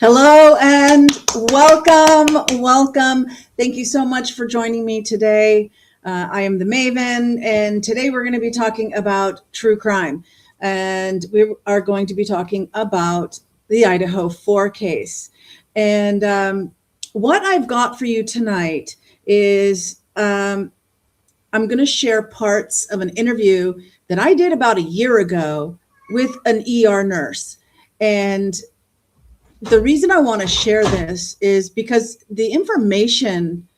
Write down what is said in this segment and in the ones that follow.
Hello and welcome. Thank you so much for joining me today. I am the Maven, and today we're going to be talking about true crime. And we are going to be talking about the Idaho 4 case. And what I've got for you tonight is I'm going to share parts of an interview that I did about a year ago with an ER nurse. And the reason I want to share this is because the information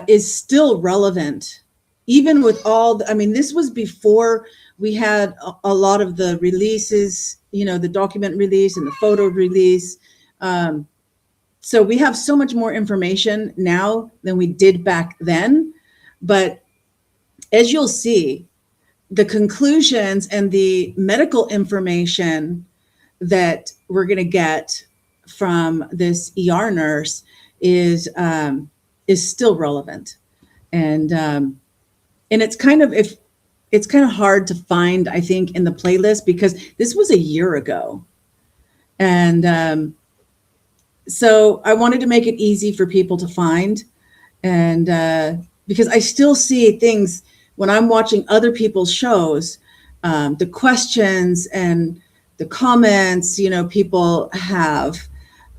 is still relevant, even with all, this was before we had a lot of the releases, the document release and the photo release. So we have so much more information now than we did back then. But as you'll see, the conclusions and the medical information that we're going to get from this ER nurse is still relevant, and it's kind of hard to find, I think, in the playlist because this was a year ago, and so I wanted to make it easy for people to find, and because I still see things when I'm watching other people's shows, the questions and the comments, people have.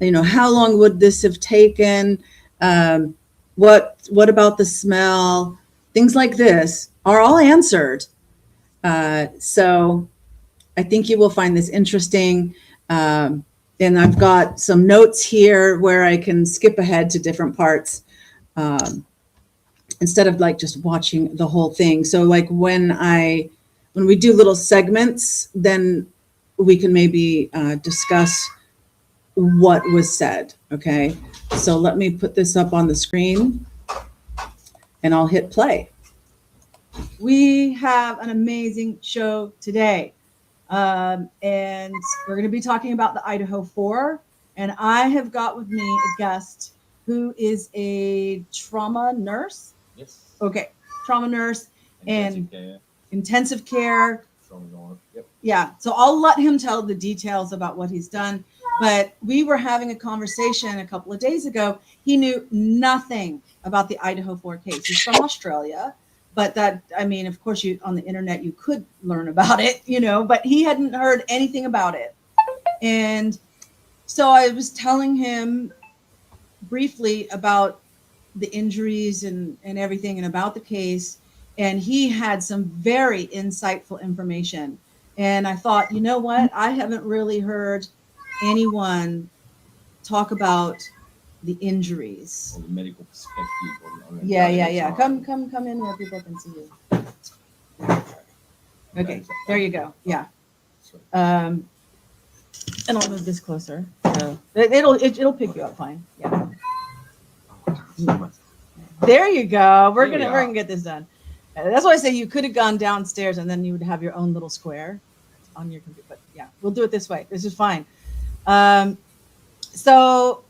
How long would this have taken? What about the smell? Things like this are all answered. So I think you will find this interesting. And I've got some notes here where I can skip ahead to different parts instead of like just watching the whole thing. So like when we do little segments, then we can maybe discuss what was said. Okay, so let me put this up on the screen and I'll hit play. We have an amazing show today, and we're going to be talking about the Idaho 4, and I have got with me a guest who is a trauma nurse. Yes. Okay, trauma nurse and care. Intensive care. Yep. Yeah, so I'll let him tell the details about what he's done. But we were having a conversation a couple of days ago. He knew nothing about the Idaho 4 case. He's from Australia, but of course, on the internet, you could learn about it, but he hadn't heard anything about it. And so I was telling him briefly about the injuries and everything and about the case. And he had some very insightful information. And I thought, you know what? I haven't really heard anyone talk about the injuries. Or the medical perspective. Yeah. Come in where people can see you. Okay, there you go. Yeah. And I'll move this closer. So it'll pick you up fine. Yeah. There you go. We're gonna get this done. That's why I say you could have gone downstairs and then you would have your own little square on your computer. But yeah, we'll do it this way. This is fine. So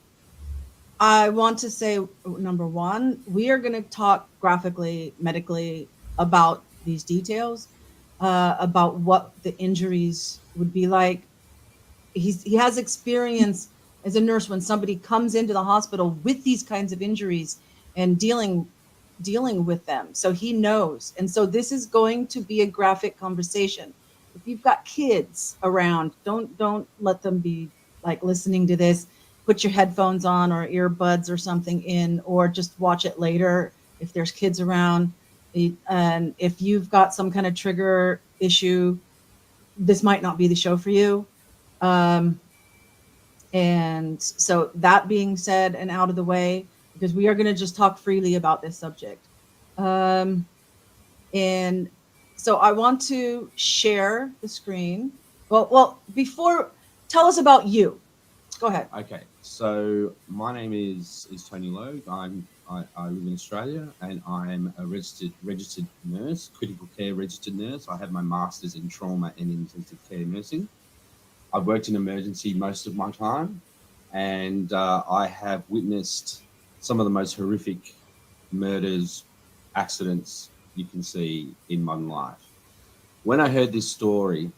I want to say, number one, we are going to talk graphically, medically about these details, about what the injuries would be like. He has experience as a nurse when somebody comes into the hospital with these kinds of injuries and dealing with them. So he knows. And so this is going to be a graphic conversation. If you've got kids around, don't let them be like listening to this. Put your headphones on or earbuds or something in, or just watch it later if there's kids around. And if you've got some kind of trigger issue, this might not be the show for you. And so that being said and out of the way, because we are going to just talk freely about this subject. And so I want to share the screen. Well, before, tell us about you. Go ahead. Okay, so my name is Tony Logue. I live in Australia, and I'm a registered nurse, critical care registered nurse. I have my master's in trauma and intensive care nursing. I've worked in emergency most of my time, and I have witnessed some of the most horrific murders, accidents you can see in modern life. When I heard this story,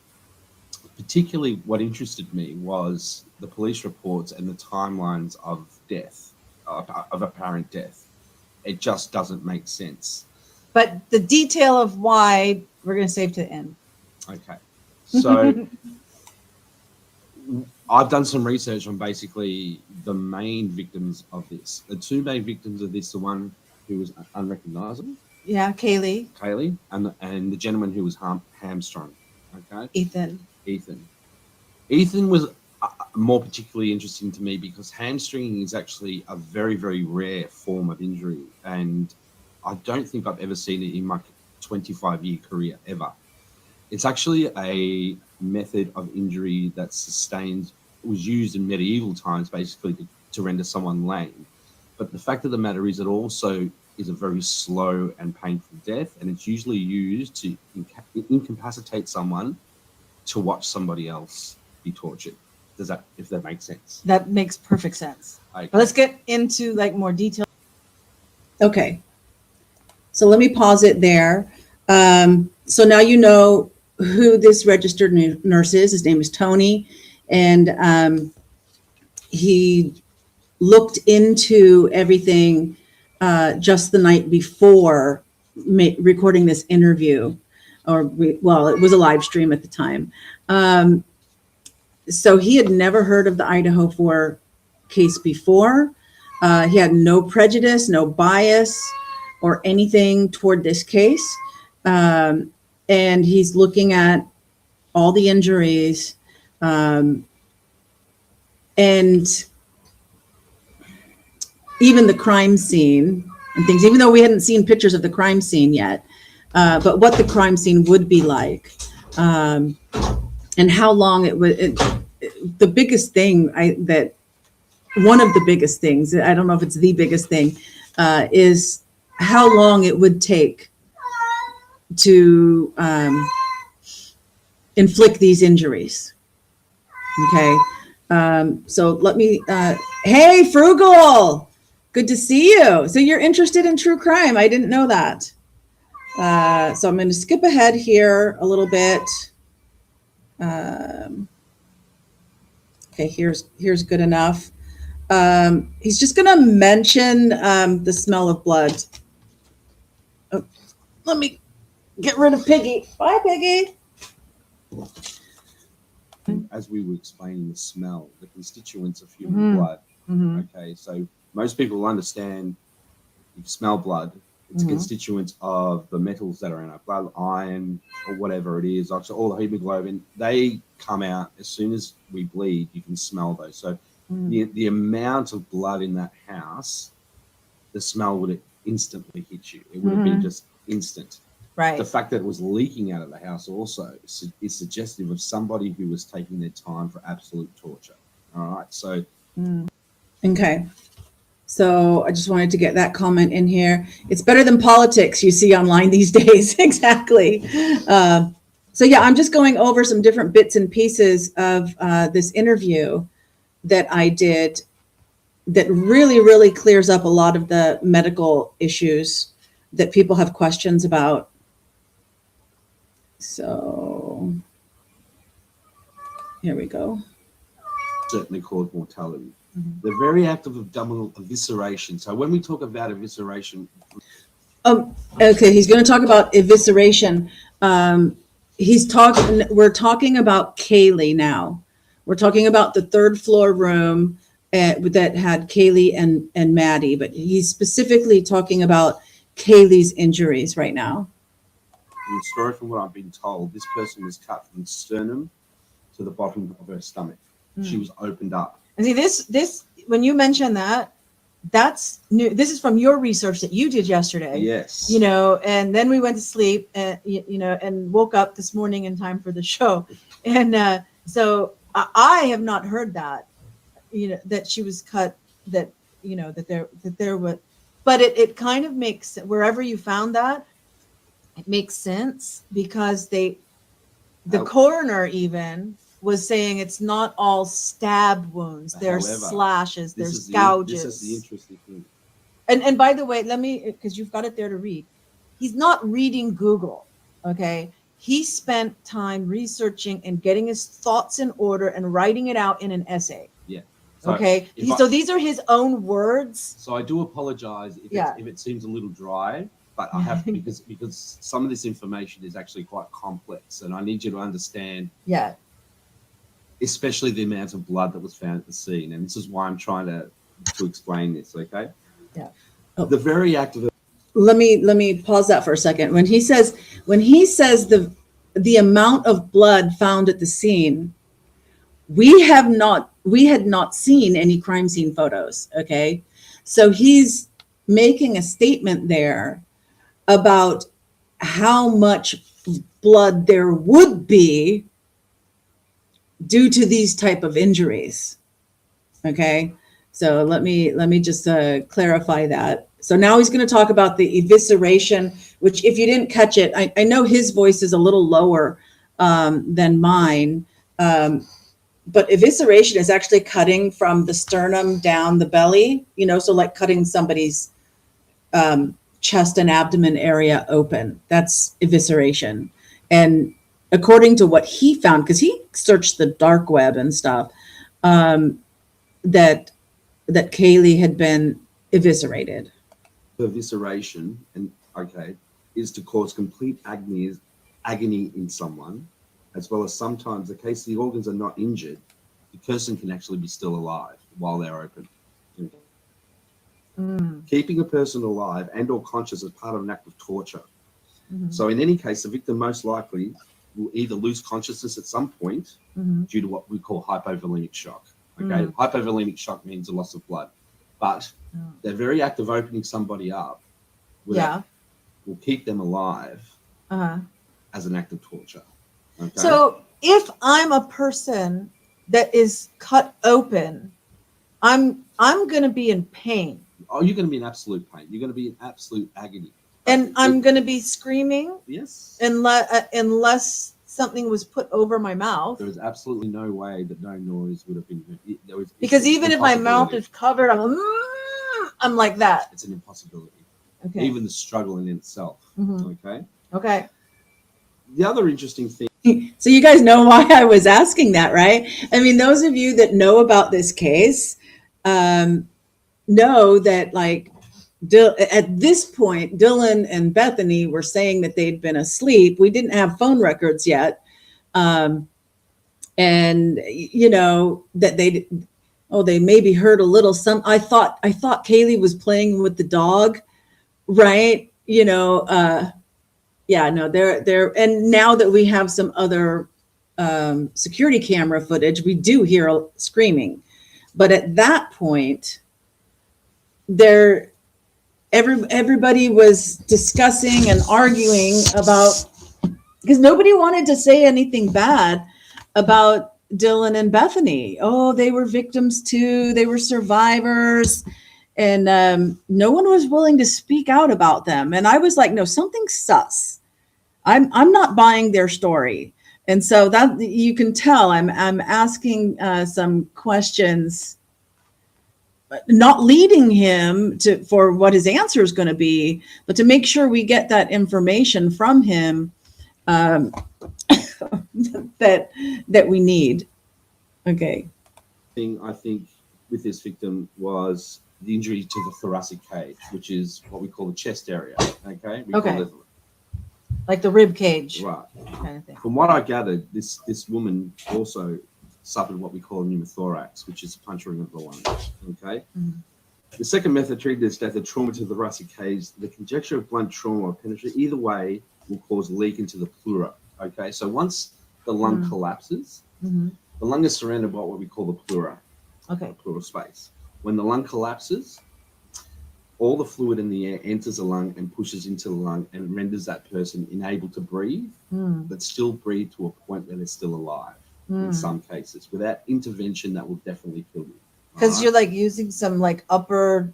particularly what interested me was the police reports and the timelines of death, of apparent death. It just doesn't make sense. But the detail of why we're going to save to the end. Okay. So I've done some research on basically the main victims of this. The two main victims of this, the one who was unrecognizable, Yeah, Kaylee, and the gentleman who was hamstrung. Okay. Ethan. Ethan was more particularly interesting to me because hamstringing is actually a very, very rare form of injury. And I don't think I've ever seen it in my 25-year career ever. It's actually a method of injury that was used in medieval times basically to render someone lame. But the fact of the matter is it also is a very slow and painful death, and it's usually used to incapacitate someone to watch somebody else be tortured. If that makes sense? That makes perfect sense. Okay. But let's get into like more detail. Okay. So let me pause it there. So now you know who this registered nurse is. His name is Tony. And he looked into everything just the night before recording this interview. It was a live stream at the time. So he had never heard of the Idaho 4 case before. He had no prejudice, no bias or anything toward this case. And he's looking at all the injuries and even the crime scene and things, even though we hadn't seen pictures of the crime scene yet, but what the crime scene would be like, and how long it would. The biggest thing one of the biggest things, I don't know if it's the biggest thing, is how long it would take to inflict these injuries. Okay. So let me, hey, Frugal, good to see you. So you're interested in true crime. I didn't know that. So I'm going to skip ahead here a little bit. Okay, here's good enough. He's just going to mention the smell of blood. Oh, let me get rid of Piggy. Bye, Piggy. As we were explaining the smell, the constituents of human blood. Okay, so most people will understand if you smell blood, it's a constituent of the metals that are in our blood, iron or whatever it is, all the hemoglobin, they come out as soon as we bleed. You can smell those. So the amount of blood in that house, the smell would instantly hit you. It would have been just instant. Right. The fact that it was leaking out of the house also is suggestive of somebody who was taking their time for absolute torture. All right. So. Okay. So I just wanted to get that comment in here. It's better than politics you see online these days. Exactly. So yeah, I'm just going over some different bits and pieces of this interview that I did that really, really clears up a lot of the medical issues that people have questions about. So here we go. Certainly cause mortality. The very act of abdominal evisceration. So when we talk about evisceration, okay, he's going to talk about evisceration. We're talking about Kaylee now. We're talking about the third floor room that had Kaylee and Maddie, but he's specifically talking about Kaylee's injuries right now. In the story, from what I've been told, this person was cut from the sternum to the bottom of her stomach. She was opened up. And see, this when you mention that, that's new. This is from your research that you did yesterday. Yes. You know, and then we went to sleep, and and woke up this morning in time for the show, and so I have not heard that, that she was cut. That that there was, but it kind of makes, wherever you found that, it makes sense because the coroner even was saying it's not all stab wounds. There's slashes, there's gouges. This is the interesting thing. And by the way, let me, because you've got it there to read. He's not reading Google, okay? he spent time researching and getting his thoughts in order and writing it out in an essay. Yeah. Okay. So these are his own words. So I do apologize if it seems a little dry, but I have because some of this information is actually quite complex, and I need you to understand. Yeah. Especially the amount of blood that was found at the scene, and this is why I'm trying to explain this. Okay. Yeah. The very act of Let me pause that for a second. When he says the amount of blood found at the scene, we had not seen any crime scene photos. Okay. So he's making a statement there about how much blood there would be due to these type of injuries. Okay. So let me just clarify that. So now he's going to talk about the evisceration, which if you didn't catch it, I know his voice is a little lower than mine. But evisceration is actually cutting from the sternum down the belly, so like cutting somebody's chest and abdomen area open. That's evisceration. And according to what he found, because he searched the dark web and stuff, that Kaylee had been eviscerated. evisceration is to cause complete agony in someone, as well as sometimes, in case the organs are not injured, the person can actually be still alive while they're open. Keeping a person alive and or conscious is part of an act of torture. So in any case, the victim most likely will either lose consciousness at some point due to what we call hypovolemic shock. Okay, hypovolemic shock means a loss of blood, but the very act of opening somebody up will keep them alive as an act of torture. Okay? So if I'm a person that is cut open, I'm going to be in pain. Oh, you're going to be in absolute pain. You're going to be in absolute agony. And I'm going to be screaming. Yes. Unless something was put over my mouth. There is absolutely no way that no noise would have been heard. Because even if my mouth is covered, I'm like that. It's an impossibility. Okay. Even the struggle in itself. Okay. Okay. The other interesting thing. So you guys know why I was asking that, right? I mean, those of you that know about this case know that, like, at this point, Dylan and Bethany were saying that they'd been asleep. We didn't have phone records yet. And, that they maybe heard a little I thought Kaylee was playing with the dog, right? They're and now that we have some other security camera footage, we do hear screaming. But at that point, everybody was discussing and arguing about, because nobody wanted to say anything bad about Dylan and Bethany. Oh, they were victims too. They were survivors. And no one was willing to speak out about them. And I was like, no, something's sus. I'm not buying their story. And so that you can tell I'm asking some questions, not leading him for what his answer is going to be, but to make sure we get that information from him that we need. Okay. I think with this victim was the injury to the thoracic cage, which is what we call the chest area. Okay. We call it, like the rib cage. Right. Kind of thing. From what I gathered, this woman also suffered what we call a pneumothorax, which is a puncturing of the lungs. Okay. The second method treated this death, the trauma to the thoracic cage. The conjecture of blunt trauma or penetration, either way, will cause leak into the pleura. Okay. So once the lung collapses, the lung is surrounded by what we call the pleura. Okay. The pleural space. When the lung collapses, all the fluid in the air enters the lung and pushes into the lung and renders that person unable to breathe, but still breathe to a point where they're still alive in some cases. Without intervention, that will definitely kill you. Because you're like using some like upper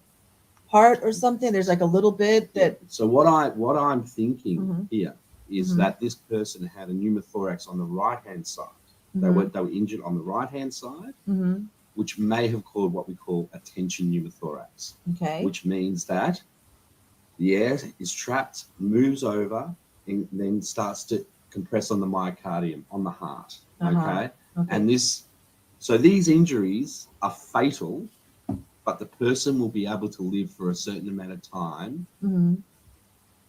part or something. There's like a little bit that. So what I'm thinking here is that this person had a pneumothorax on the right-hand side. They were injured on the right-hand side. Which may have caused what we call a tension pneumothorax. Okay. Which means that the air is trapped, moves over, and then starts to compress on the myocardium, on the heart. Uh-huh. Okay. Okay. And so these injuries are fatal, but the person will be able to live for a certain amount of time Mhm.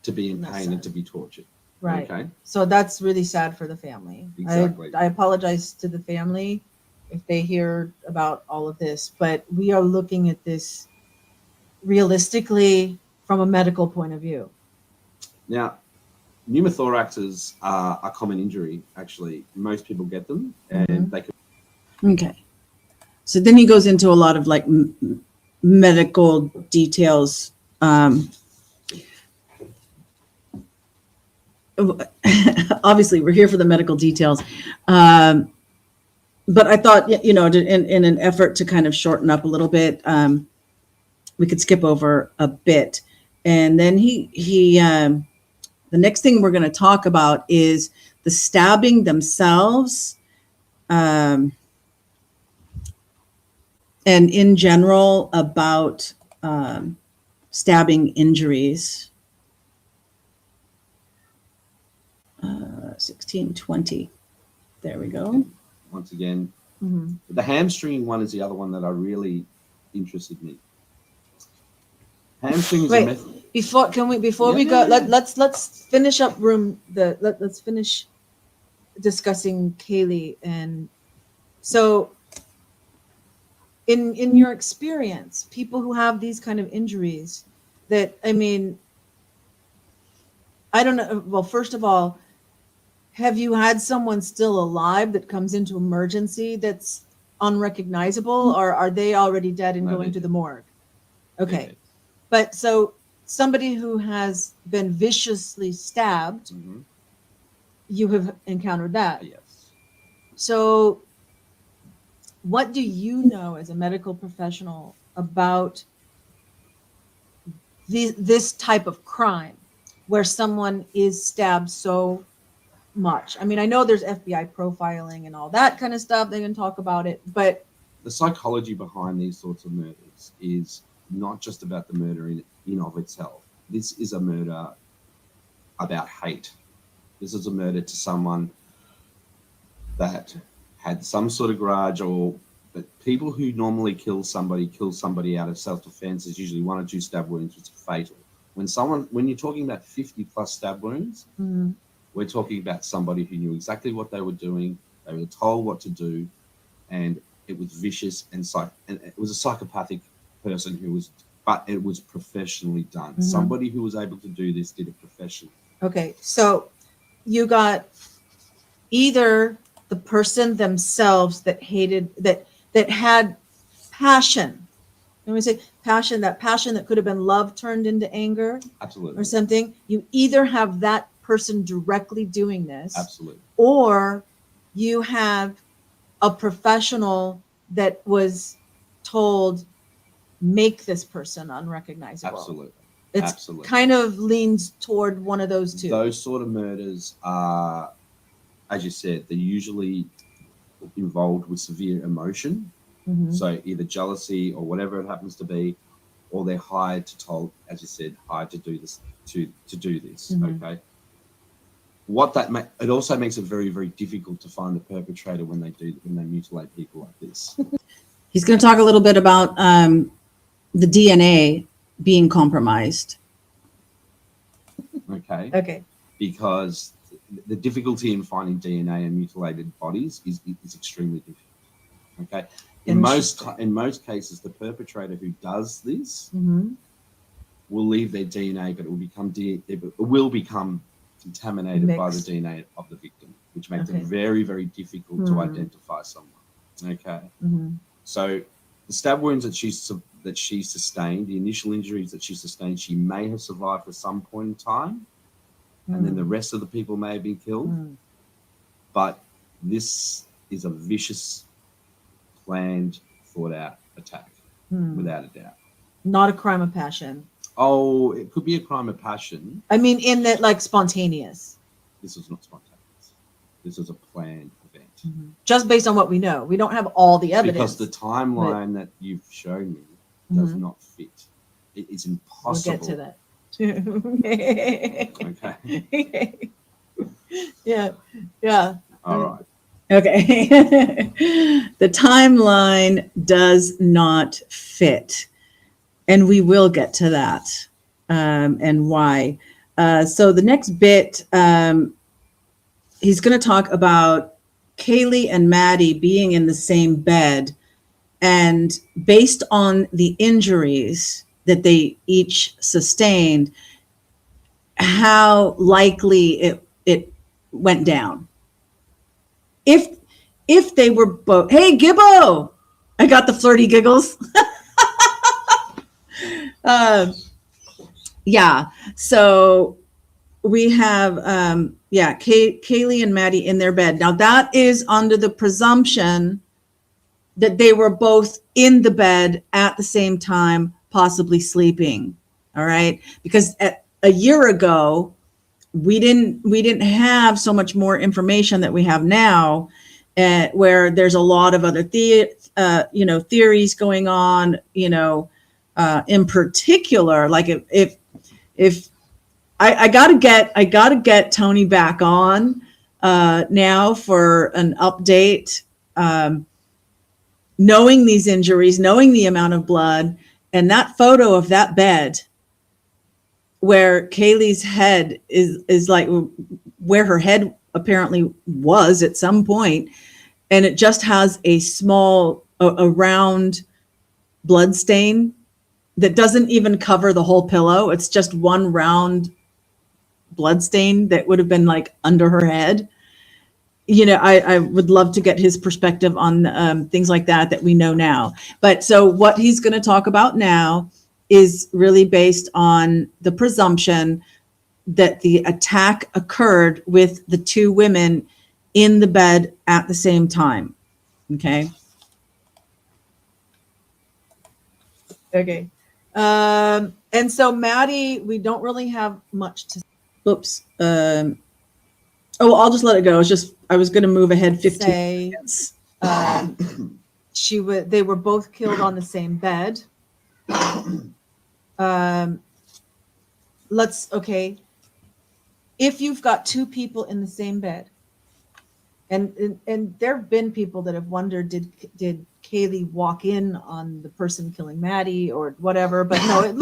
to be in That's pain sad. and to be tortured. Right. Okay. So that's really sad for the family. Exactly. I apologize to the family if they hear about all of this, but we are looking at this realistically from a medical point of view. Now, pneumothoraxes are a common injury, actually. Most people get them, and they can. Okay. So then he goes into a lot of like medical details. Obviously, we're here for the medical details. But I thought, you know, in an effort to kind of shorten up a little bit, we could skip over a bit. And then the next thing we're going to talk about is the stabbing themselves. And in general about stabbing injuries. 1620. There we go. Once again, Mm-hmm. the hamstring one is the other one that I really interested me. Hamstring is a method. Before we go, let's finish up let's finish discussing Kaylee. And so in your experience, people who have these kind of injuries that, I mean, I don't know. Well, first of all, have you had someone still alive that comes into emergency that's unrecognizable, or are they already dead and going to the morgue? Okay. But so somebody who has been viciously stabbed, you have encountered that. Yes. So what do you know as a medical professional about this type of crime where someone is stabbed so much? I mean, I know there's FBI profiling and all that kind of stuff. They can talk about it, but the psychology behind these sorts of murders is not just about the murder in of itself. This is a murder about hate. This is a murder to someone that had some sort of grudge, but people who normally kill somebody out of self-defense is usually 1 or 2 stab wounds, which are fatal. When you're talking about 50 plus stab wounds, we're talking about somebody who knew exactly what they were doing. They were told what to do, and it was vicious and it was a psychopathic person but it was professionally done. Somebody who was able to do this did it professionally. Okay, so you got either the person themselves that hated, that had passion. When we say passion, that passion that could have been love turned into anger. Absolutely. Or something. You either have that person directly doing this. Absolutely. Or you have a professional that was told, make this person unrecognizable. Absolutely. It's Absolutely. kind of leans toward one of those two. Those sort of murders are, as you said, they're usually involved with severe emotion. So either jealousy or whatever it happens to be, or they're hired to do this, to do this. Okay. It also makes it very, very difficult to find the perpetrator when they mutilate people like this. He's going to talk a little bit about the DNA being compromised. Okay. Okay. Because the difficulty in finding DNA in mutilated bodies is extremely difficult. Okay. In most cases, the perpetrator who does this will leave their DNA, but it will become contaminated by the DNA of the victim, which makes it very, very difficult to identify someone. Okay. So the stab wounds that she sustained, the initial injuries that she sustained, she may have survived at some point in time, and then the rest of the people may have been killed. But this is a vicious, planned, thought-out attack, without a doubt. Not a crime of passion. Oh, it could be a crime of passion. I mean, in that, like, spontaneous. This was not spontaneous. This was a planned event. Just based on what we know. We don't have all the evidence. Because the timeline that you've shown me does not fit. It is impossible. We'll get to that. Okay. Yeah. Yeah. All right. Okay. The timeline does not fit. And we will get to that and why. So the next bit, he's going to talk about Kaylee and Maddie being in the same bed. And based on the injuries that they each sustained, how likely it went down. If they were both, hey, Gibbo, I got the flirty giggles. Yeah, so we have, Kaylee and Maddie in their bed. Now that is under the presumption that they were both in the bed at the same time, possibly sleeping. All right, because a year ago, we didn't have so much more information that we have now, where there's a lot of other theories going on. In particular, like if I gotta get Tony back on now for an update, knowing these injuries, knowing the amount of blood, and that photo of that bed where Kaylee's head is like where her head apparently was at some point, and it just has a small, a round blood stain that doesn't even cover the whole pillow. It's just one round blood stain that would have been like under her head. I would love to get his perspective on things like that we know now. But so what he's going to talk about now is really based on the presumption that the attack occurred with the two women in the bed at the same time. Okay. Okay. And so Maddie, we don't really have much to Oops. I'll just let it go. I was going to move ahead 15 say. seconds. They were both killed on the same bed. If you've got two people in the same bed, and there have been people that have wondered, did Kaylee walk in on the person killing Maddie or whatever? But no,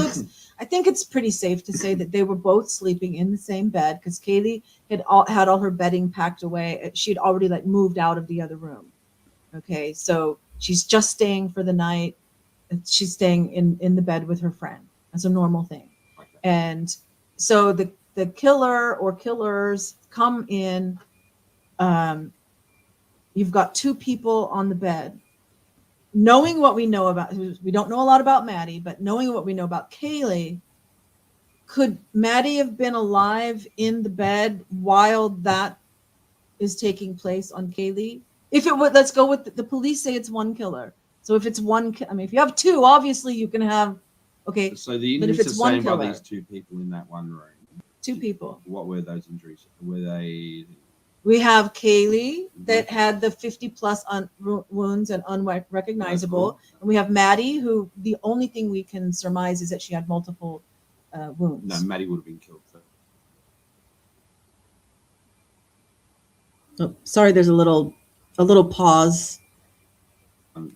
I think it's pretty safe to say that they were both sleeping in the same bed, because Kaylee had all her bedding packed away. She'd already moved out of the other room. Okay, so she's just staying for the night. She's staying in the bed with her friend. That's a normal thing. Okay. And so the killer or killers come in. You've got two people on the bed. Knowing what we know about, we don't know a lot about Maddie, but knowing what we know about Kaylee, could Maddie have been alive in the bed while that is taking place on Kaylee? If it would, let's go with the police say it's one killer. So if it's one, if you have two, obviously you can have, okay. So the injuries sustained by these two people in that one room. Two people. What were those injuries? Were they? We have Kaylee that had the 50+ wounds and unrecognizable. Cool. And we have Maddie, who the only thing we can surmise is that she had multiple wounds. No, Maddie would have been killed first. Oh, sorry, there's a little pause.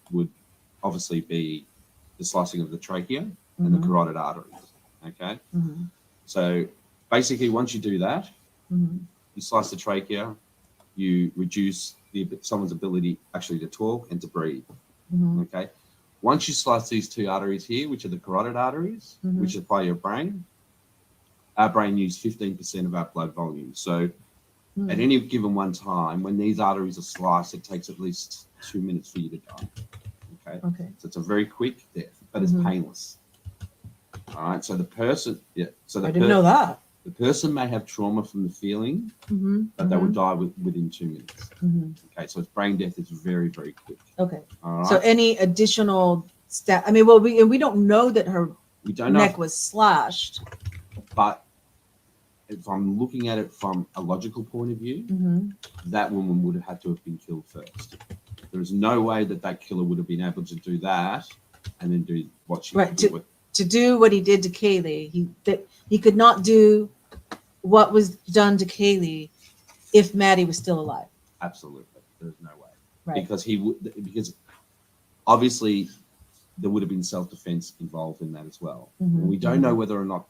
Would obviously be the slicing of the trachea and the carotid arteries. Okay. Mm-hmm. So basically, once you do that, you slice the trachea, you reduce someone's ability actually to talk and to breathe. Okay. Once you slice these two arteries here, which are the carotid arteries, which supply your brain, our brain uses 15% of our blood volume. So at any given one time, when these arteries are sliced, it takes at least 2 minutes for you to die. Okay. So it's a very quick death, but it's painless. All right. So the person, So I didn't know that. The person may have trauma from the feeling, but they would die within 2 minutes. Okay. So its brain death is very, very quick. Okay. All right. So any additional we don't know that her neck was slashed. But if I'm looking at it from a logical point of view, that woman would have had to have been killed first. There is no way that killer would have been able to do that and then do what she did. To do what he did to Kaylee, he could not do what was done to Kaylee if Maddie was still alive. Absolutely, there's no way. Right. Because obviously there would have been self-defense involved in that as well. Mhm, We don't know mhm. whether or not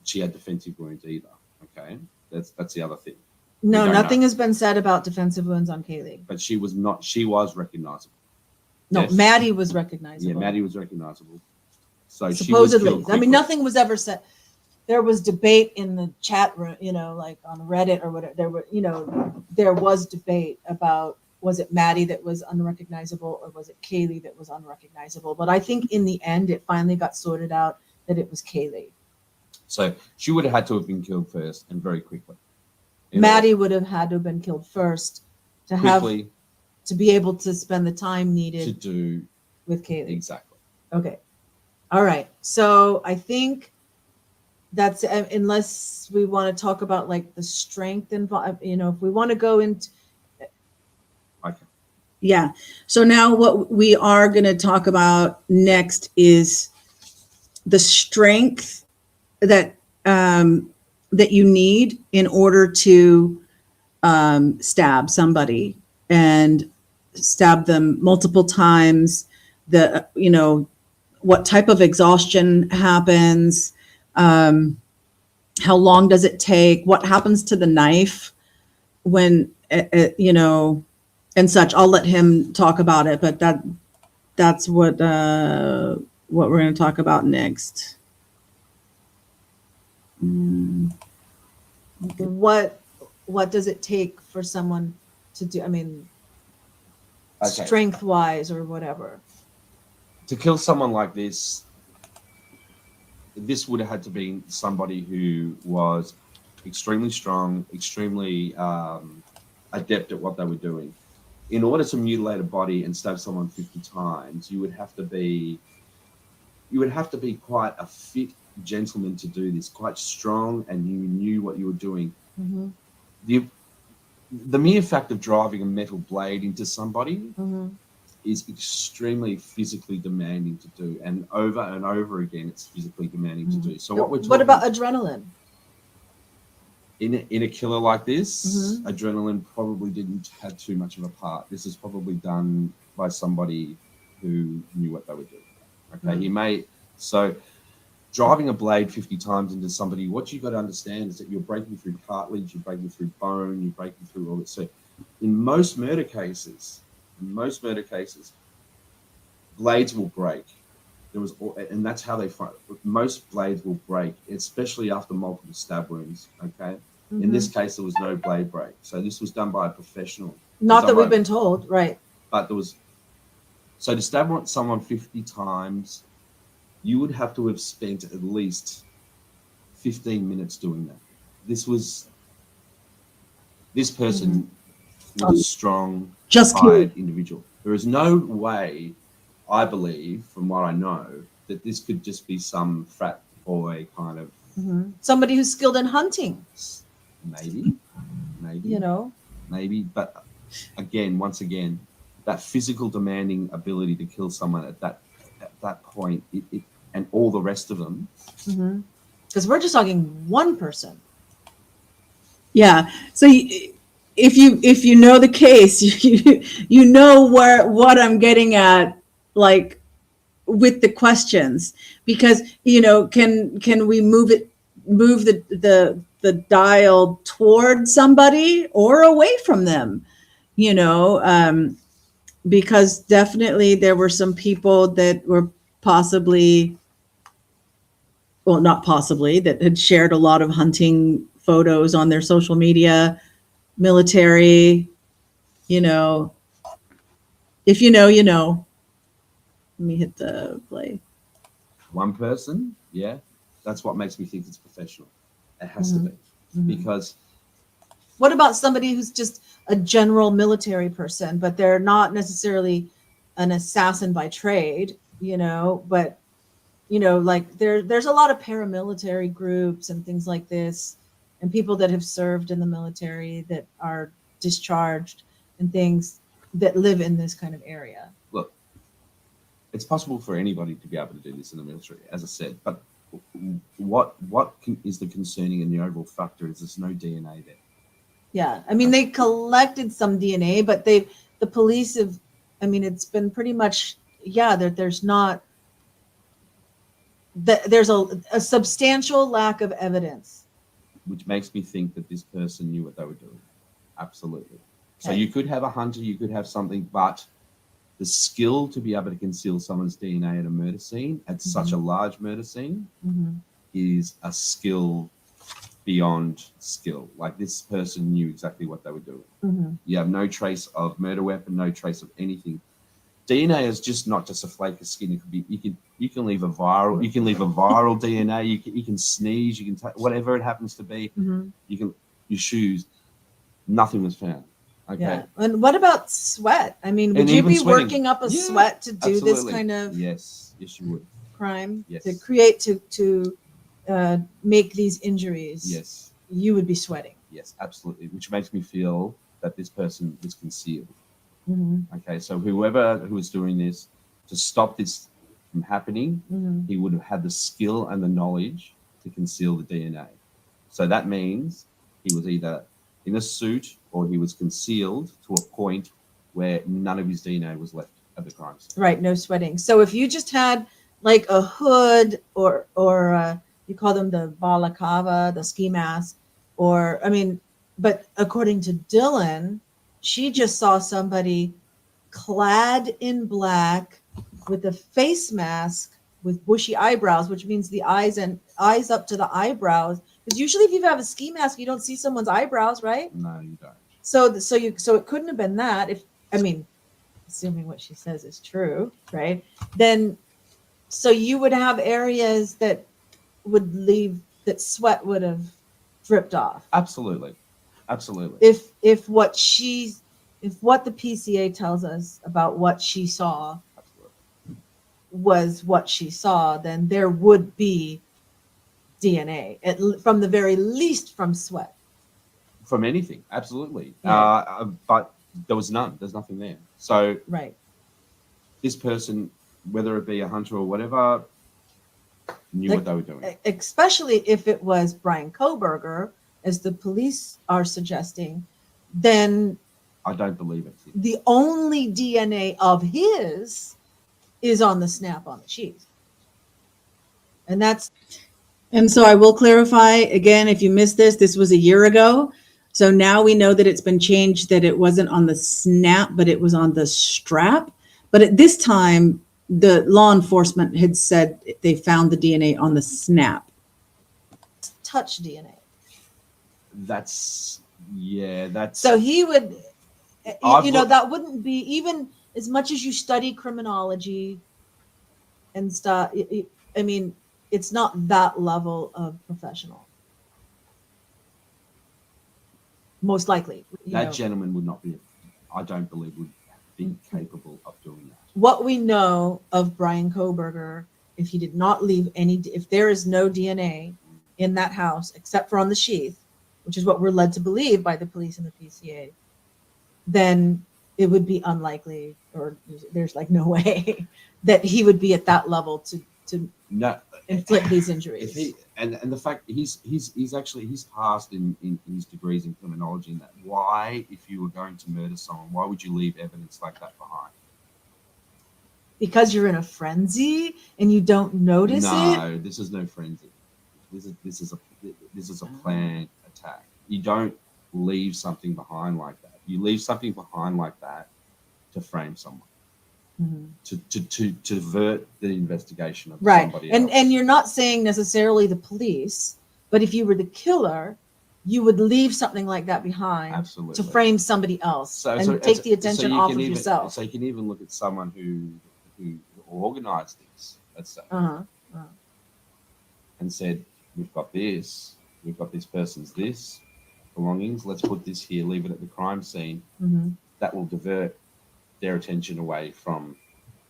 she had defensive wounds either. Okay, that's the other thing. No, don't nothing know. has been said about defensive wounds on Kaylee. But she was not. She was recognizable. No, Yes. Maddie was recognizable. Yeah, Maddie was recognizable. So supposedly. she was killed I mean, quickly. nothing was ever said. There was debate in the chat room, you know, like on Reddit or whatever. There was debate about, was it Maddie that was unrecognizable or was it Kaylee that was unrecognizable? But I think in the end, it finally got sorted out that it was Kaylee. So she would have had to have been killed first and very quickly. Maddie would have had to have been killed first quickly to be able to spend the time to needed do with Kaylee. exactly. Okay. All right. So I think that's, unless we want to talk about like the strength involved, if we want to go into. Okay. Yeah. So now what we are going to talk about next is the strength that that you need in order to stab somebody and stab them multiple times. What type of exhaustion happens? How long does it take? What happens to the knife when and such? I'll let him talk about it, but that's what we're going to talk about next. What does it take for someone to do? I mean, Okay. strength wise or whatever. To kill someone like this would have had to be somebody who was extremely strong, extremely adept at what they were doing. In order to mutilate a body and stab someone 50 times, you would have to be quite a fit gentleman to do this, quite strong, and you knew what you were doing. Mm-hmm. The mere fact of driving a metal blade into somebody Mm-hmm. is extremely physically demanding to do, and over again it's physically demanding to do. So what about adrenaline? In a killer like this, Mm-hmm. adrenaline probably didn't have too much of a part. This is probably done by somebody who knew what they were doing. Okay, Mm-hmm. So driving a blade 50 times into somebody, what you've got to understand is that you're breaking through cartilage, you're breaking through bone, you're breaking through all this. So in most murder cases, blades will break. And that's how they find. Most blades will break, especially after multiple stab wounds. Okay. Mm-hmm. In this case, there was no blade break, so this was done by a professional. Not that we've been told, right? But there was. So to stab someone 50 times, you would have to have spent at least 15 minutes doing that. This person was a strong, tired individual. There is no way, I believe, from what I know, that this could just be some frat boy kind of. Mm-hmm. Somebody who's skilled in hunting. Maybe. Maybe. But once again, that physical demanding ability to kill someone at that point, and all the rest of them. Because we're just talking one person. Yeah. So if you know the case, you know what I'm getting at, like with the questions, because can we move the dial toward somebody or away from them? Because definitely there were some people that were that had shared a lot of hunting photos on their social media, military, if you know, let me hit the play. One person, yeah, that's what makes me think it's professional. It has to be, because. What about somebody who's just a general military person, but they're not necessarily an assassin by trade, but like there's a lot of paramilitary groups and things like this, and people that have served in the military that are discharged and things that live in this kind of area. Look, it's possible for anybody to be able to do this in the military, as I said, but what is the concerning and the overall factor is there's no DNA there. Yeah, I mean, they collected some DNA, but the police have, I mean, it's been pretty much, yeah, there's not, there's a substantial lack of evidence. Which makes me think that this person knew what they were doing. Absolutely. So Okay. you could have a hunter, you could have something, but the skill to be able to conceal someone's DNA at a murder scene, at such a large murder scene, is a skill beyond skill. Like, this person knew exactly what they were doing. You have no trace of murder weapon, no trace of anything. DNA is just not just a flake of skin. It could be, you can leave a viral DNA. You can sneeze. You can whatever it happens to be. You can, your shoes. Nothing was found. Okay. Yeah. And what about sweat? I mean, would And you even be sweating. working up a Yeah, sweat to do this absolutely. kind of yes, you would. crime? Yes. To create, to make these injuries? Yes. You would be sweating. Yes, absolutely. Which makes me feel that this person was concealed. Okay, so whoever who was doing this, to stop this from happening, he would have had the skill and the knowledge to conceal the DNA. So that means he was either in a suit or he was concealed to a point where none of his DNA was left at the crime scene. Right, no sweating. So if you just had like a hood or you call them the balaclava, the ski mask, or, I mean, but according to Dylan, she just saw somebody clad in black with a face mask with bushy eyebrows, which means the eyes up to the eyebrows. Because usually if you have a ski mask, you don't see someone's eyebrows, right? No, you don't. So it couldn't have been that. If, I mean, assuming what she says is true, right? Then, so you would have areas that would leave, that sweat would have dripped off. Absolutely. Absolutely. If what the PCA tells us about what she saw was what she saw, then there would be DNA, from the very least from sweat. From anything, absolutely. Yeah. But there was none. There's nothing there. So Right. this person, whether it be a hunter or whatever, knew what they were doing. Especially if it was Brian Kohberger, as the police are suggesting, then I don't believe it. the only DNA of his is on the snap on the cheese. And that's... And so I will clarify again, if you missed this was a year ago. So now we know that it's been changed, that it wasn't on the snap, but it was on the strap. But at this time, the law enforcement had said they found the DNA on the snap. touch DNA. That's So he would, I've that wouldn't be, even as much as you study criminology and stuff. I mean, it's not that level of professional. Most likely. that gentleman would not be, I don't believe would be capable of doing that. What we know of Brian Kohberger, if he did not leave if there is no DNA in that house except for on the sheath, which is what we're led to believe by the police and the PCA, then it would be unlikely, or there's like no way that he would be at that level to No, inflict these injuries. And the fact he's passed in his degrees in criminology, and that why, if you were going to murder someone, why would you leave evidence like that behind? Because you're in a frenzy and you don't notice it? No, this is no frenzy. This is a planned attack. You don't leave something behind like that. You leave something behind like that to frame someone. To divert the investigation of somebody else. And you're not saying necessarily the police, but if you were the killer, you would leave something like that behind. Absolutely. To frame somebody else take the attention off of yourself. So you can even look at someone who organized this, let's say, and said, we've got this person's this belongings, let's put this here, leave it at the crime scene. That will divert their attention away from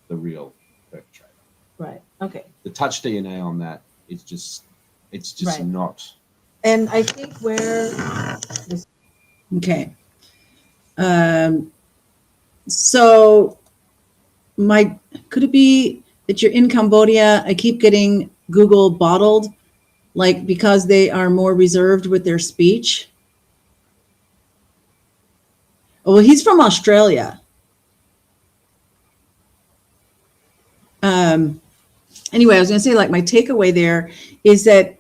the real perpetrator. Right. Okay. The touch DNA on that is just Right. not. And I think where Okay. So could it be that you're in Cambodia? I keep getting Google bottled, like because they are more reserved with their speech. Well, he's from Australia. Anyway, I was going to say, like, my takeaway there is that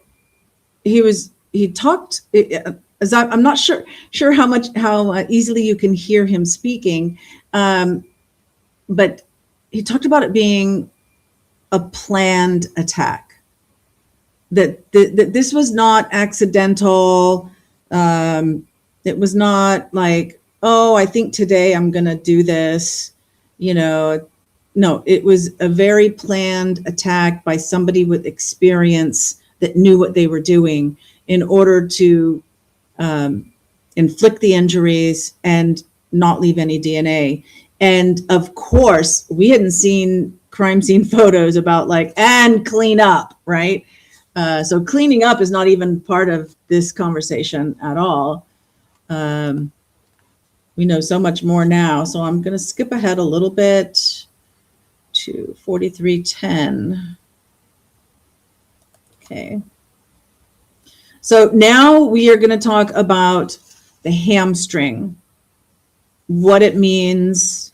he talked. I'm not sure how easily you can hear him speaking, but he talked about it being a planned attack. That this was not accidental. It was not like, oh, I think today I'm going to do this. No, it was a very planned attack by somebody with experience that knew what they were doing in order to inflict the injuries and not leave any DNA. And of course, we hadn't seen crime scene photos about and clean up, right? So cleaning up is not even part of this conversation at all. We know so much more now. So I'm going to skip ahead a little bit to 4310. Okay. So now we are going to talk about the hamstring, what it means,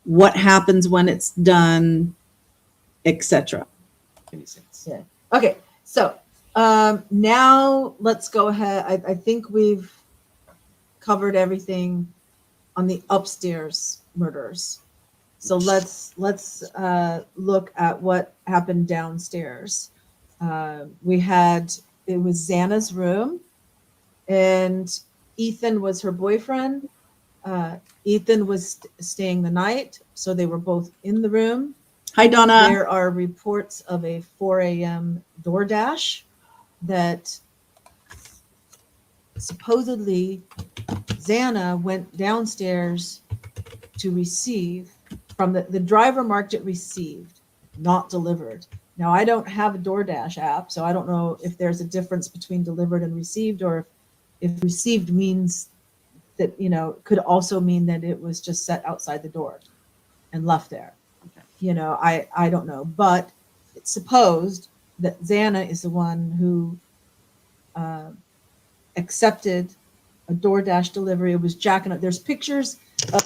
what happens when it's done, etc. Any sense? Yeah. Okay. So now let's go ahead. I think we've covered everything on the upstairs murders. So let's look at what happened downstairs. It was Xana's room, and Ethan was her boyfriend. Ethan was staying the night, so they were both in the room. Hi, Donna. There are reports of a 4 a.m. DoorDash that supposedly Xana went downstairs to receive from the driver marked it received, not delivered. Now, I don't have a DoorDash app, so I don't know if there's a difference between delivered and received, or if received means that, could also mean that it was just set outside the door and left there. Okay. I don't know, but it's supposed that Xana is the one who accepted a DoorDash delivery. It was jacking up. There's pictures of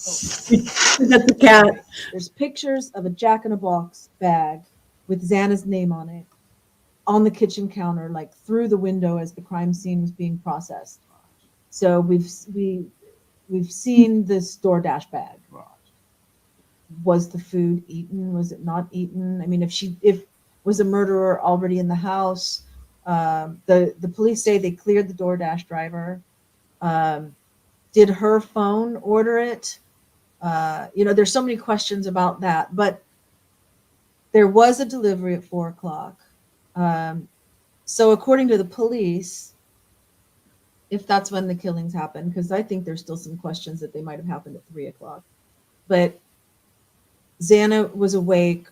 That's the cat. There's pictures of a Jack in a Box bag with Xana's name on it on the kitchen counter, like through the window as the crime scene was being processed. So we've seen this DoorDash bag. Right. Was the food eaten? Was it not eaten? I mean, if was a murderer already in the house? The police say they cleared the DoorDash driver. Did her phone order it? There's so many questions about that, but there was a delivery at 4:00. So according to the police, if that's when the killings happened, because I think there's still some questions that they might have happened at 3:00, but Xana was awake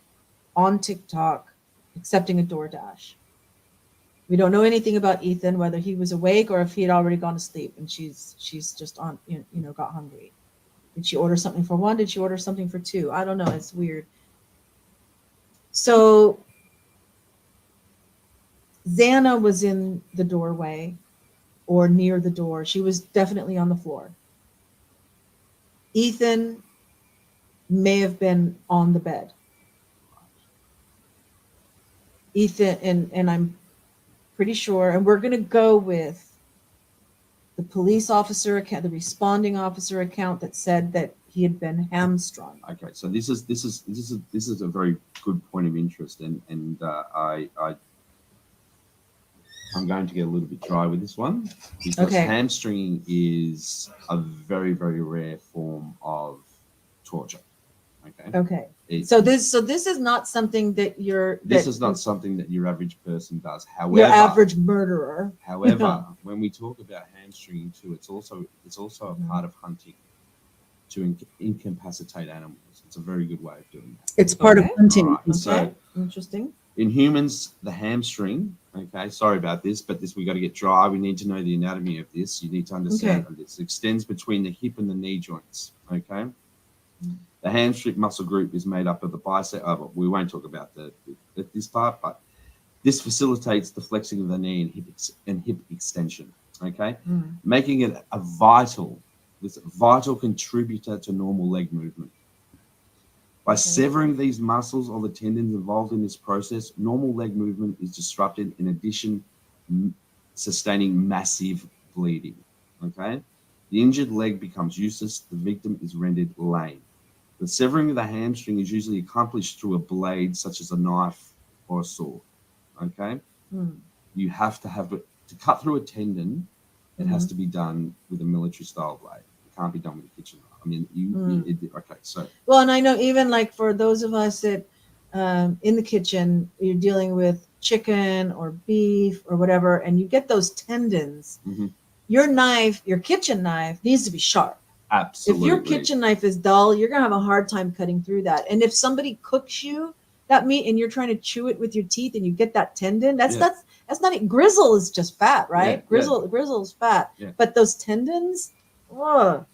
on TikTok accepting a DoorDash. We don't know anything about Ethan, whether he was awake or if he had already gone to sleep and she's just on, got hungry. Did she order something for one? Did she order something for two? I don't know. It's weird. So Xana was in the doorway or near the door. She was definitely on the floor. Ethan may have been on the bed. Ethan, and I'm pretty sure, and we're going to go with the police officer account, the responding officer account that said that he had been hamstrung. Okay, so this is a very good point of interest, and I'm going to get a little bit dry with this one because Okay. hamstringing is a very, very rare form of torture. Okay. Okay. It- So this is not something that This is not something that your average person does. However, your average murderer. However, when we talk about hamstringing too, it's also a part of hunting to incapacitate animals. It's a very good way of doing that. It's part Okay. of hunting. All right. So Okay. Interesting. in humans, the hamstring, okay, sorry about this, but we got to get dry. We need to know the anatomy of this. You need to understand that this extends between the hip and the knee joints, okay? The hamstring muscle group is made up of the bicep. We won't talk about this part, but this facilitates the flexing of the knee and hip extension. okay? Mm. Making it this vital contributor to normal leg movement. By severing these muscles or the tendons involved in this process, normal leg movement is disrupted, in addition, sustaining massive bleeding, okay? The injured leg becomes useless, the victim is rendered lame. The severing of the hamstring is usually accomplished through a blade, such as a knife or a saw, okay? Mm. You have to have it, to cut through a tendon, it has to be done with a military style blade. It can't be done with a kitchen knife. I mean, okay, so. Well, and I know even like for those of us that in the kitchen, you're dealing with chicken or beef or whatever, and you get those tendons, your knife, your kitchen knife needs to be sharp. Absolutely. If your kitchen knife is dull, you're going to have a hard time cutting through that. And if somebody cooks you that meat and you're trying to chew it with your teeth and you get that tendon, that's not it. Grizzle is just fat, right? Grizzle is fat. Yeah. But those tendons,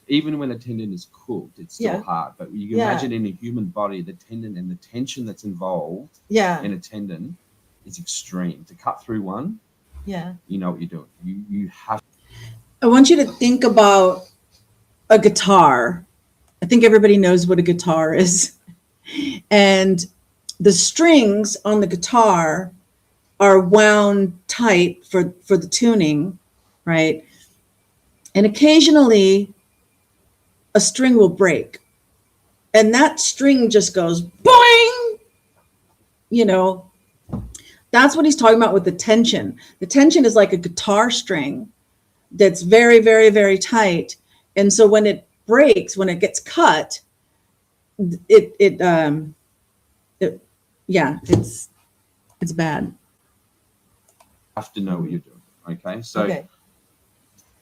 even when a tendon is cooked, it's still hard. But you can imagine in a human body, the tendon and the tension that's involved in a tendon is extreme. To cut through one, you know what you're doing. You have. I want you to think about a guitar. I think everybody knows what a guitar is. And the strings on the guitar are wound tight for the tuning, right? And occasionally a string will break. And that string just goes boing! You know, that's what he's talking about with the tension. The tension is like a guitar string that's very, very, very tight. And so when it breaks, when it gets cut, it's bad. Have to know what you're doing. Okay. So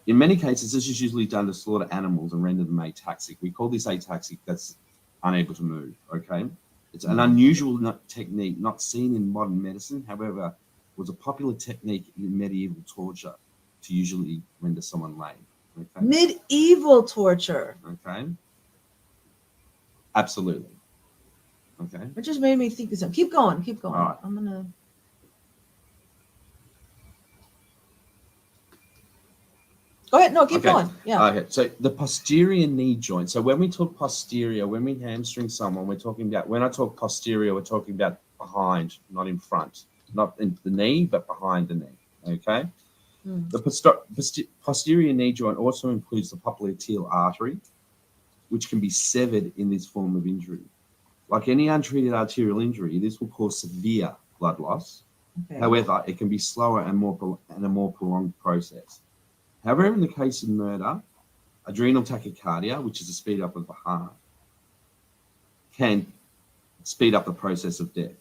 in many cases, this is usually done to slaughter animals and render them ataxic. We call this ataxic, that's unable to move. Okay. It's an unusual technique not seen in modern medicine. However, it was a popular technique in medieval torture to usually render someone lame. Okay? Medieval torture. Okay. Absolutely. Okay. It just made me think of something. Keep going. All right. I'm gonna. Go ahead. No, keep going. Yeah. Okay. So the posterior knee joint. So when we talk posterior, when we hamstring someone, we're talking about. When I talk posterior, we're talking about behind, not in front, not in the knee, but behind the knee. Okay. The posterior knee joint also includes the popliteal artery, which can be severed in this form of injury. Like any untreated arterial injury, this will cause severe blood loss. Okay. However, it can be slower and a more prolonged process. However, in the case of murder, adrenal tachycardia, which is a speed up of the heart, can speed up the process of death.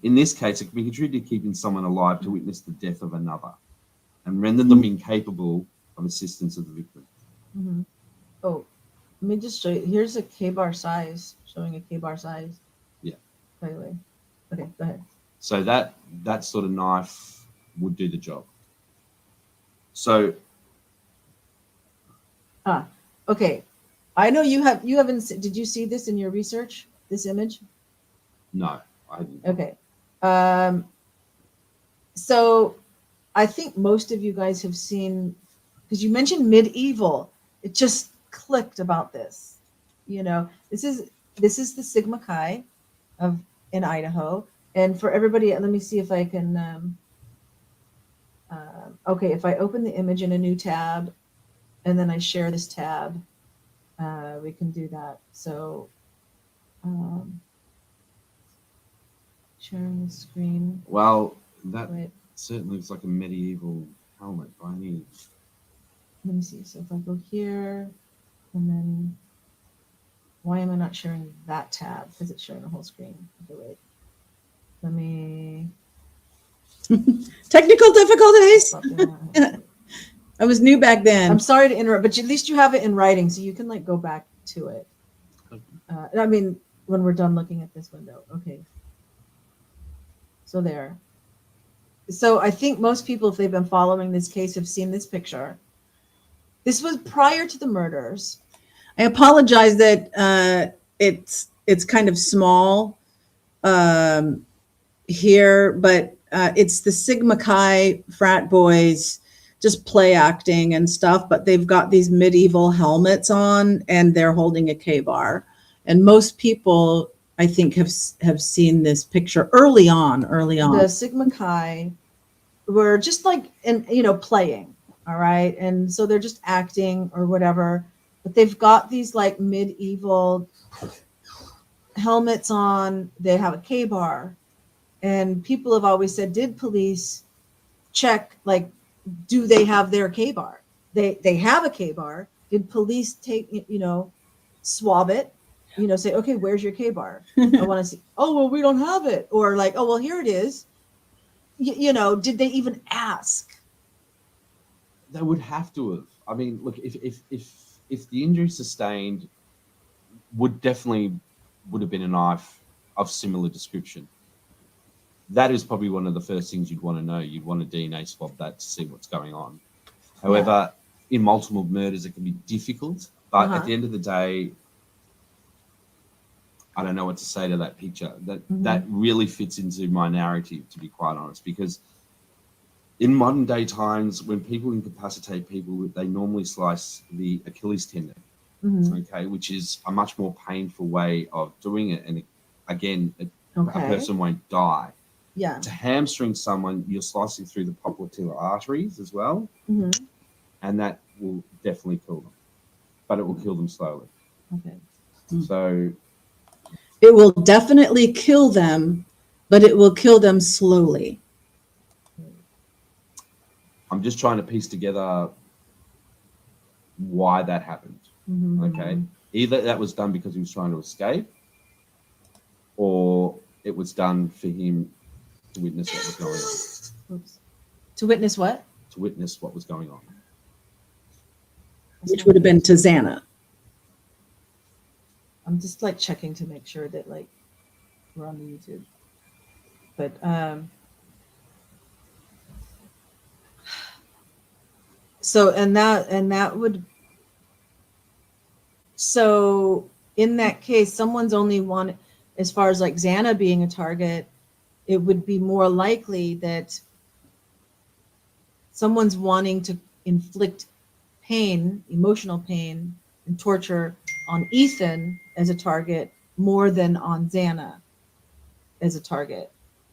In this case, it can be contributed to keeping someone alive to witness the death of another and render them incapable of assistance of the victim. Oh, let me just show you. Here's a K-bar size, showing a K-bar size. Yeah. By the way. Okay, go ahead. So that sort of knife would do the job. So. Okay. I know you haven't. Did you see this in your research? This image? No, I didn't. Okay. So I think most of you guys have seen, because you mentioned medieval. It just clicked about this. You know, this is the Sigma Chi in Idaho. And for everybody, let me see if I can. Okay, if I open the image in a new tab, and then I share this tab, we can do that. So, sharing the screen. Well, that certainly looks like a medieval helmet by any. Let me see. So if I go here, and then why am I not sharing that tab? Because it's showing the whole screen. Okay, wait. Let me. Technical difficulties. I was new back then. I'm sorry to interrupt, but at least you have it in writing, so you can like go back to it. I mean, when we're done looking at this window. Okay. So there. So I think most people, if they've been following this case, have seen this picture. This was prior to the murders. I apologize that it's kind of small here, but it's the Sigma Chi frat boys just play acting and stuff, but they've got these medieval helmets on and they're holding a K-bar. And most people, I think, have seen this picture early on. The Sigma Chi were just like, playing. All right. And so they're just acting or whatever, but they've got these like medieval helmets on. They have a K-bar. And people have always said, did police check, like, do they have their K-bar? They have a K-bar. Did police take, swab it, say, okay, where's your K-bar? I want to see. Oh, well, we don't have it. Or like, oh, well, here it is. Did they even ask? They would have to have. I mean, look, if the injury sustained would have been a knife of similar description, that is probably one of the first things you'd want to know. You'd want to DNA swab that to see what's going on. However, in multiple murders, it can be difficult. But at the end of the day, I don't know what to say to that picture. That really fits into my narrative, to be quite honest, because in modern day times, when people incapacitate people, they normally slice the Achilles tendon, okay, which is a much more painful way of doing it. And again, a person won't die. Yeah. To hamstring someone, you're slicing through the popliteal arteries as well, and that will definitely kill them, but it will kill them slowly. Okay. So it will definitely kill them, but it will kill them slowly. I'm just trying to piece together why that happened. Okay. Either that was done because he was trying to escape, or it was done for him to witness what was going on. Oops. To witness what? To witness what was going on. Which would have been to Xana. I'm just like checking to make sure that like we're on the YouTube. But so and that would, so in that case, someone's only one, as far as like Xana being a target, it would be more likely that someone's wanting to inflict pain, emotional pain and torture on Ethan as a target more than on Xana as a target.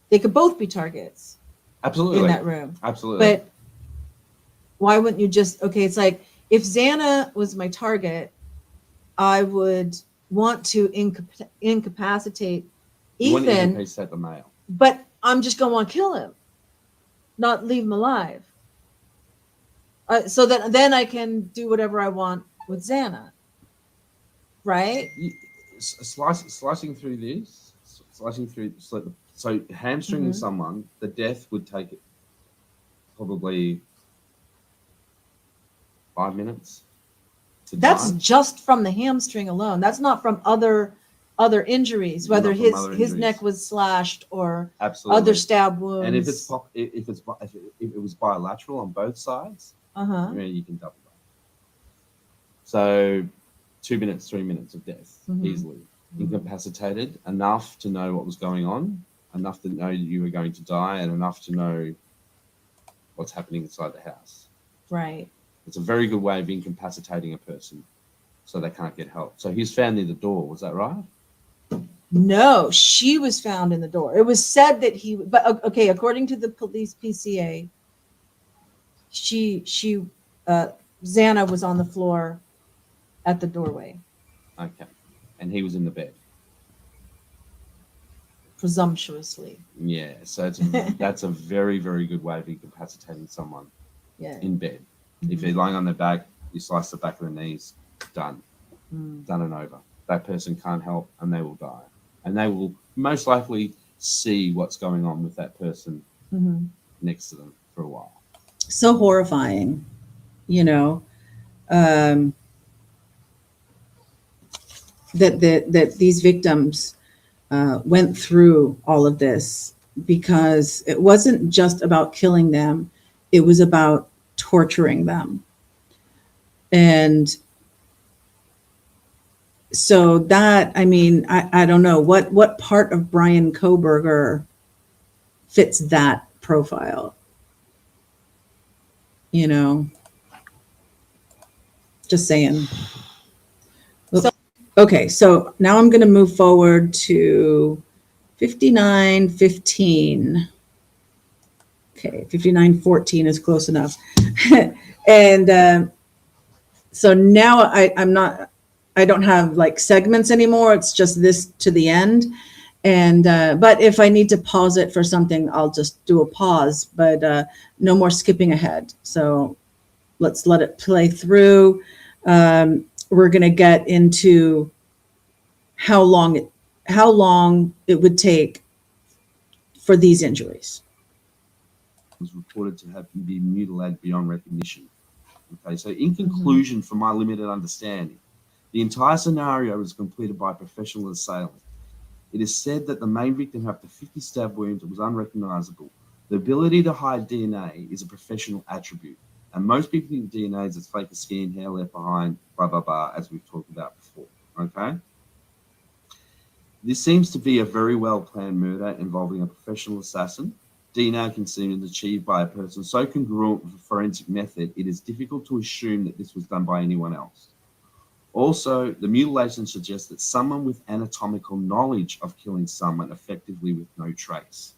They could both be targets. Absolutely. In that room. Absolutely. But why wouldn't you just, okay, it's like if Xana was my target, I would want to incapacitate Ethan. Incapacitate the male. But I'm just going to want to kill him, not leave him alive. So that then I can do whatever I want with Xana. Right? Slicing through this, so hamstringing someone, the death would take it probably 5 minutes. That's just from the hamstring alone. That's not from other injuries, whether his neck was slashed or other stab wounds. And if it was bilateral on both sides, you can double that. So 2 minutes, 3 minutes of death easily. Incapacitated enough to know what was going on, enough to know that you were going to die, and enough to know what's happening inside the house. Right. It's a very good way of incapacitating a person so they can't get help. So he's found near the door, was that right? No, she was found in the door. It was said that but okay, according to the police PCA, Xana was on the floor at the doorway. Okay. And he was in the bed. Presumptuously. Yeah, so that's a very, very good way of incapacitating someone in bed. If they're lying on their back, you slice the back of the knees, done. Done and over. That person can't help and they will die. And they will most likely see what's going on with that person next to them for a while. So horrifying, that these victims went through all of this, because it wasn't just about killing them, it was about torturing them. And so that, I mean, I don't know what part of Brian Kohberger fits that profile. you know, just saying. So- Okay, so now I'm going to move forward to 59:15. Okay, 59:14 is close enough. And so now I don't have like segments anymore. It's just this to the end. And but if I need to pause it for something, I'll just do a pause, but no more skipping ahead. So let's let it play through. We're going to get into how long it would take for these injuries. Was reported to have been mutilated beyond recognition. Okay, so in conclusion, from my limited understanding, the entire scenario was completed by a professional assailant. It is said that the main victim after 50 stab wounds was unrecognizable. The ability to hide DNA is a professional attribute, and most people think DNA is fake skin, hair left behind, blah, blah, blah, as we've talked about before, okay? This seems to be a very well-planned murder involving a professional assassin. DNA can seem achieved by a person so congruent with a forensic method, it is difficult to assume that this was done by anyone else. Also, the mutilation suggests that someone with anatomical knowledge of killing someone effectively with no trace.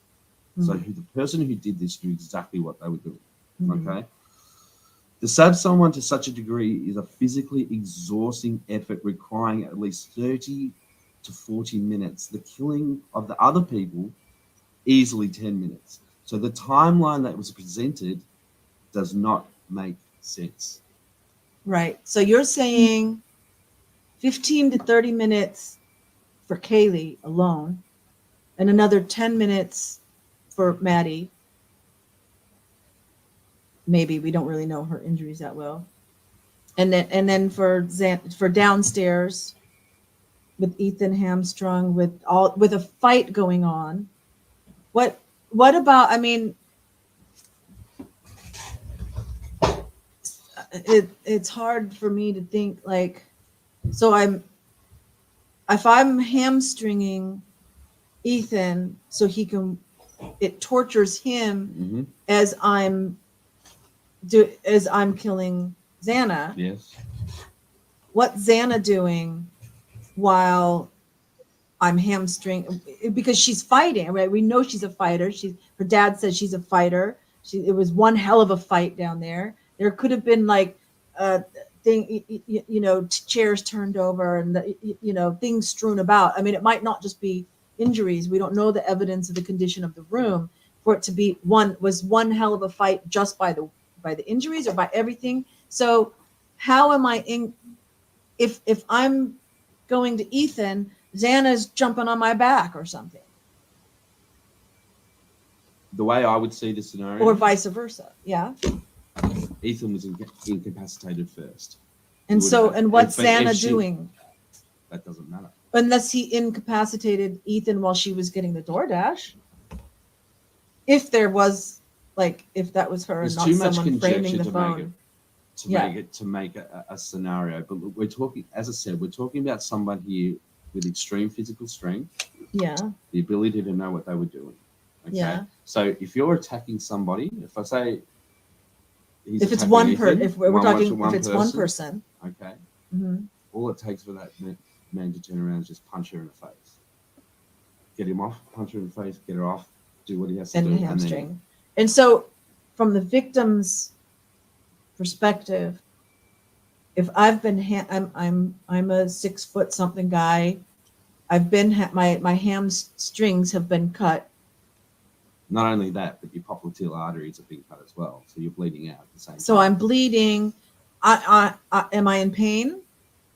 So the person who did this knew exactly what they were doing, okay? To stab someone to such a degree is a physically exhausting effort requiring at least 30 to 40 minutes. The killing of the other people, easily 10 minutes. So the timeline that was presented does not make sense. Right. So you're saying 15 to 30 minutes for Kaylee alone and another 10 minutes for Maddie. Maybe we don't really know her injuries that well. And then for downstairs with Ethan hamstrung with a fight going on. What about, I mean, it's hard for me to think like, so if I'm hamstringing Ethan so it tortures him as I'm killing Xana. Yes. What's Xana doing while I'm hamstring? Because she's fighting, right? We know she's a fighter. Her dad says she's a fighter. It was one hell of a fight down there. There could have been like chairs turned over and things strewn about. I mean, it might not just be injuries. We don't know the evidence of the condition of the room for it to be one hell of a fight just by the injuries or by everything. So how am I if I'm going to Ethan, Xana's jumping on my back or something? The way I would see the scenario, or vice versa. Yeah. Ethan was incapacitated first. And what's Xana doing? That doesn't matter. Unless he incapacitated Ethan while she was getting the DoorDash. If that was her and not someone framing the phone. To make a scenario. But we're talking, as I said, we're talking about someone here with extreme physical strength. Yeah. The ability to know what they were doing. Okay. Yeah. So if you're attacking somebody, if I say if it's one person, if it's one person, okay. All it takes for that man to turn around is just punch her in the face. Get him off, punch her in the face, get her off, do what he has to do. And the hamstring. And so from the victim's perspective, if I've been I'm a 6 foot something guy, I've been my hamstrings have been cut. Not only that, but your popliteal arteries have been cut as well, so you're bleeding out at the same time. So I'm bleeding. Am I in pain?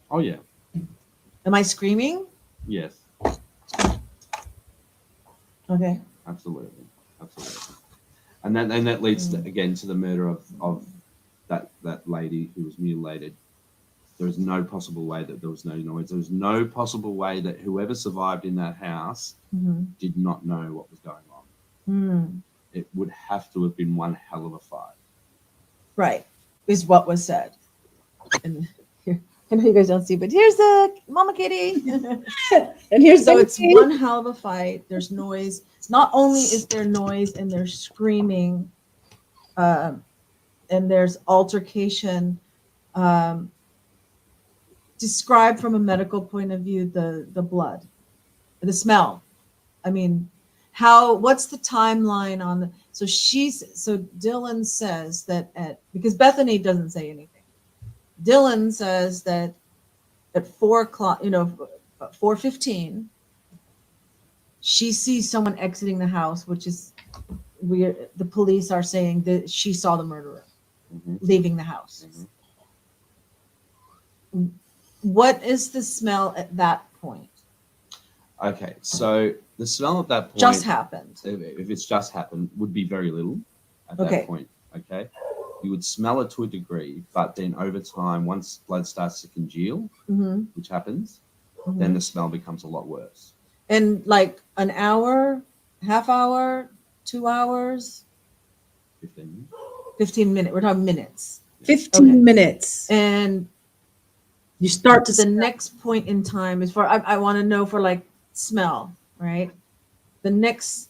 Oh yeah. Am I screaming? Yes. Okay. Absolutely. And that leads again to the murder of that lady who was mutilated. There is no possible way that there was no noise. There was no possible way that whoever survived in that house did not know what was going on. It would have to have been one hell of a fight. Right, is what was said. And here, I know you guys don't see, but here's the Mama Kitty. And here's so it's one hell of a fight. There's noise. Not only is there noise and there's screaming, and there's altercation. Describe from a medical point of view the blood, the smell. I mean, what's the timeline on the, so Dylan says that because Bethany doesn't say anything. Dylan says that at 4:00, 4:15, she sees someone exiting the house, which is weird. The police are saying that she saw the murderer leaving the house. What is the smell at that point? Okay, so the smell at that point Just happened. If it's just happened, would be very little at Okay. that point. Okay, you would smell it to a degree, but then over time, once blood starts to congeal, which happens, then the smell becomes a lot worse. And like an hour, half hour, 2 hours, 15 minutes. 15 minutes. We're talking minutes. 15 minutes. And You start to the next point in time is I want to know for like smell, right? The next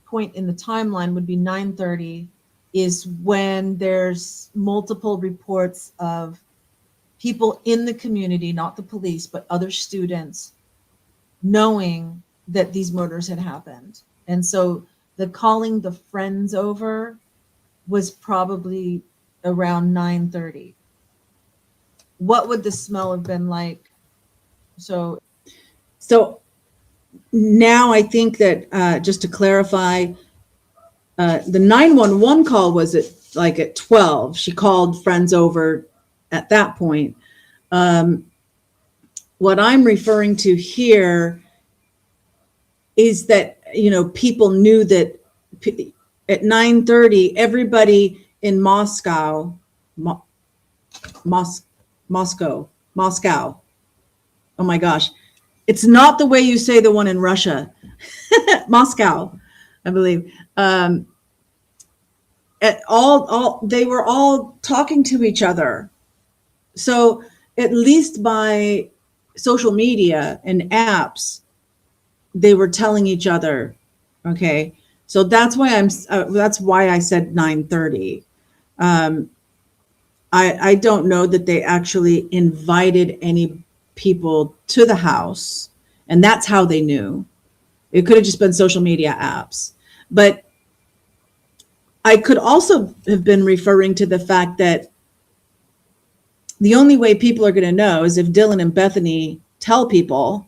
point in the timeline would be 9:30 is when there's multiple reports of people in the community, not the police, but other students knowing that these murders had happened. And so the calling the friends over was probably around 9:30. What would the smell have been like? So now I think that just to clarify, the 911 call was at 12. She called friends over at that point. What I'm referring to here is that, people knew that at 9:30, everybody in Moscow. Oh my gosh. It's not the way you say the one in Russia. Moscow, I believe. They were all talking to each other. So at least by social media and apps, they were telling each other. Okay. So that's why I said 9:30. I don't know that they actually invited any people to the house, and that's how they knew. It could have just been social media apps. But I could also have been referring to the fact that the only way people are going to know is if Dylan and Bethany tell people.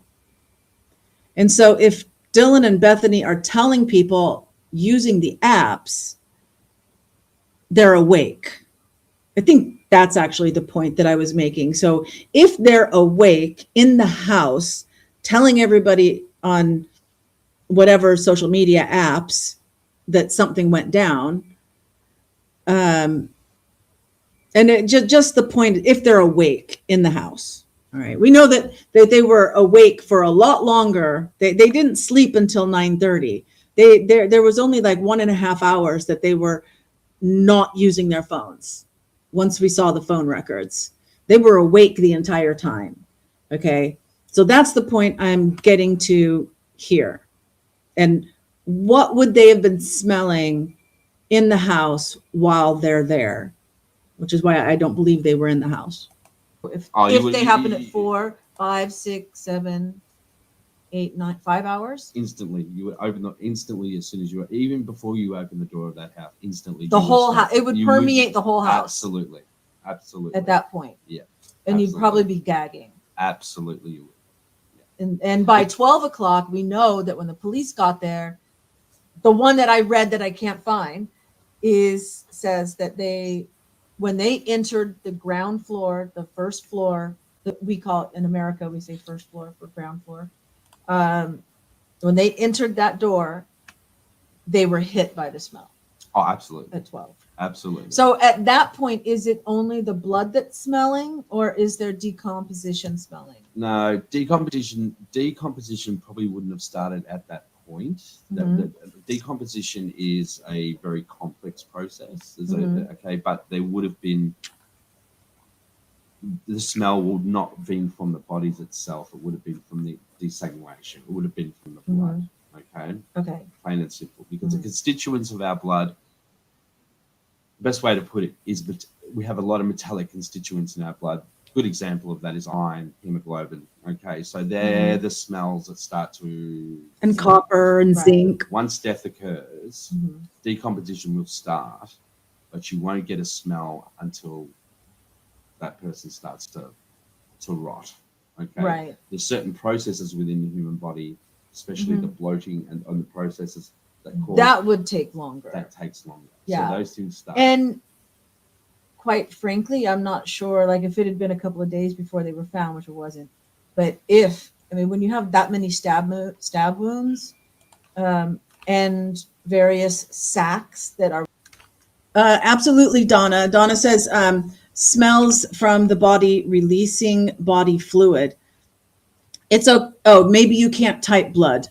And so if Dylan and Bethany are telling people using the apps, they're awake. I think that's actually the point that I was making. So if they're awake in the house, telling everybody on whatever social media apps that something went down, and just the point, if they're awake in the house. All right. We know that they were awake for a lot longer. They didn't sleep until 9:30. There was only like 1.5 hours that they were not using their phones. Once we saw the phone records, they were awake the entire time. Okay. So that's the point I'm getting to here. And what would they have been smelling in the house while they're there? Which is why I don't believe they were in the house. If they happen at 4, 5, 6, 7, 8, 9, 5 hours? Instantly, you would open instantly as soon as you were, even before you open the door of that house, instantly. The whole house, it would permeate the whole house. Absolutely. At that point. Yeah. And absolutely. You'd probably be gagging. Absolutely, you would. Yeah. And by 12 o'clock, we know that when the police got there, the one that I read that I can't find says that when they entered the ground floor, the first floor, that we call it in America, we say first floor for ground floor. When they entered that door, they were hit by the smell. Oh, absolutely. At 12. Absolutely. So at that point, is it only the blood that's smelling, or is there decomposition smelling? No, decomposition probably wouldn't have started at that point. The decomposition is a very complex process. But there would have been, the smell would not have been from the bodies itself. It would have been from the desangulation. It would have been from the blood. Okay. Okay. Plain and simple, because the constituents of our blood the best way to put it is that we have a lot of metallic constituents in our blood. Good example of that is iron, hemoglobin. Okay, so they're the smells that start to... And copper and Right. zinc. Once death occurs, decomposition will start, but you won't get a smell until that person starts to rot. Okay, Right. There's certain processes within the human body, especially the bloating and the processes that cause That would take longer. that takes longer. Yeah. So those things start. And quite frankly, I'm not sure, like if it had been a couple of days before they were found, which it wasn't, but when you have that many stab wounds, and various sacks that are... Absolutely, Donna. Donna says smells from the body releasing body fluid. It's maybe you can't type blood.